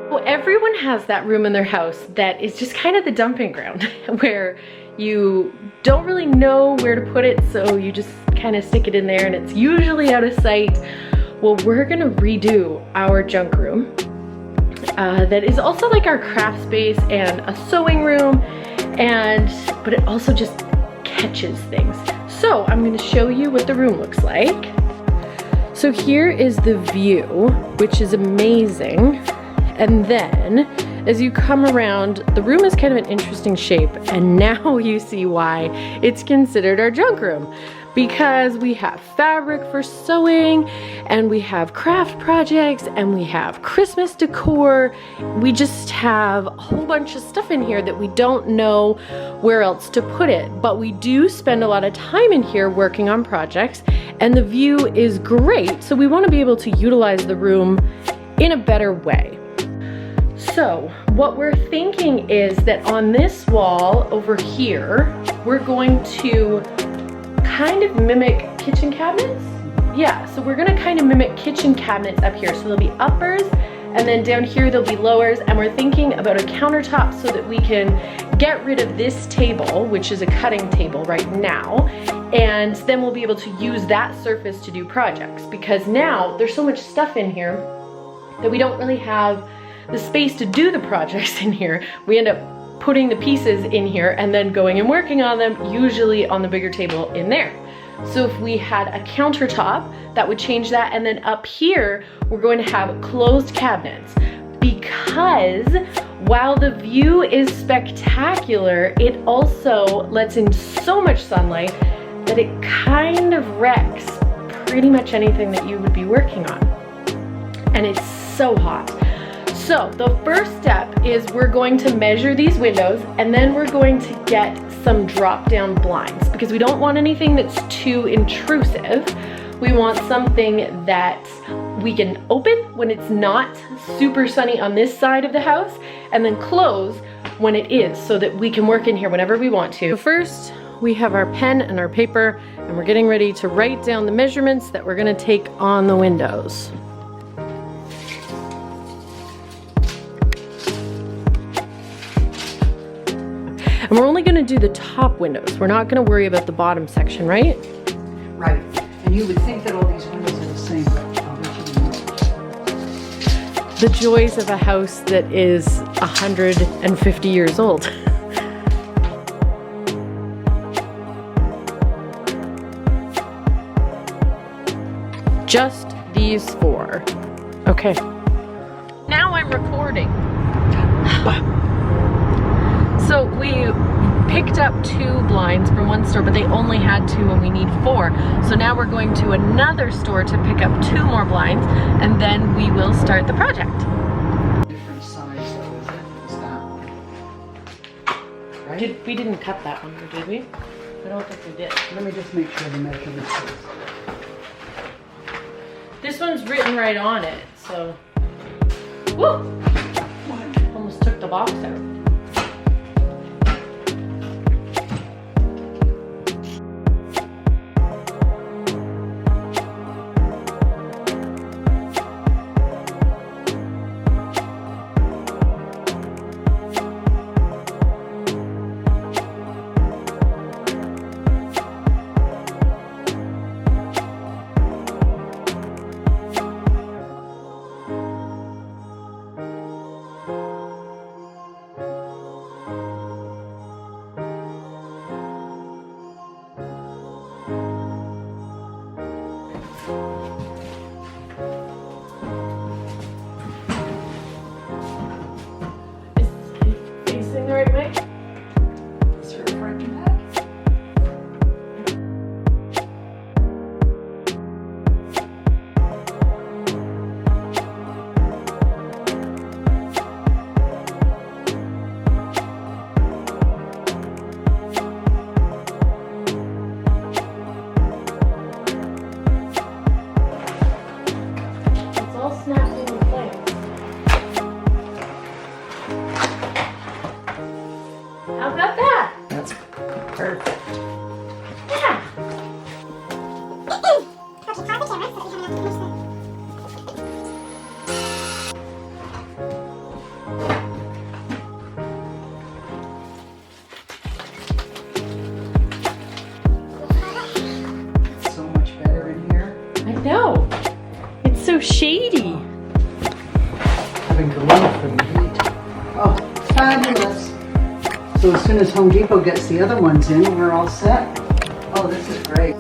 Well, everyone has that room in their house that is just kind of the dumping ground where you don't really know where to put it, so you just kind of stick it in there and it's usually out of sight. Well, we're gonna redo our junk room. That is also like our craft space and a sewing room, but it also just catches things. So I'm gonna show you what the room looks like. So here is the view, which is amazing. And then as you come around, the room is kind of an interesting shape, and now you see why it's considered our junk room. Because we have fabric for sewing, and we have craft projects, and we have Christmas decor. We just have a whole bunch of stuff in here that we don't know where else to put it. But we do spend a lot of time in here working on projects, and the view is great, so we want to be able to utilize the room in a better way. So what we're thinking is that on this wall over here, we're going to kind of mimic kitchen cabinets. Yeah, so we're gonna kind of mimic kitchen cabinets up here. So there'll be uppers, and then down here there'll be lowers, and we're thinking about a countertop so that we can get rid of this table, which is a cutting table right now, and then we'll be able to use that surface to do projects, because now there's so much stuff in here that we don't really have the space to do the projects in here. We end up putting the pieces in here and then going and working on them, usually on the bigger table in there. So if we had a countertop, that would change that. And then up here, we're going to have closed cabinets, because while the view is spectacular, it also lets in so much sunlight that it kind of wrecks pretty much anything that you would be working on. And it's so hot. So the first step is we're going to measure these windows, and then we're going to get some drop-down blinds, because we don't want anything that's too intrusive. We want something that we can open when it's not super sunny on this side of the house, and then close when it is, so that we can work in here whenever we want to. So first, we have our pen and our paper, and we're getting ready to write down the measurements that we're gonna take on the windows. And we're only gonna do the top windows. We're not gonna worry about the bottom section, right? Right. And you would think that all these windows are the same, but I'll let you know. The joys of a house that is 150 years old. Just these 4. Okay. Now I'm recording. So we picked up 2 blinds from one store, but they only had 2 and we need 4. So now we're going to another store to pick up 2 more blinds, and then we will start the project. Different size though, is it? Is that right? We didn't cut that one, did we? I don't think we did. Let me just make sure the measurements is. This one's written right on it, so. Woo! Almost took the box out. so shady. Having to run from the heat. Oh, fabulous. So as soon as Home Depot gets the other ones in, we're all set. Oh, this is great.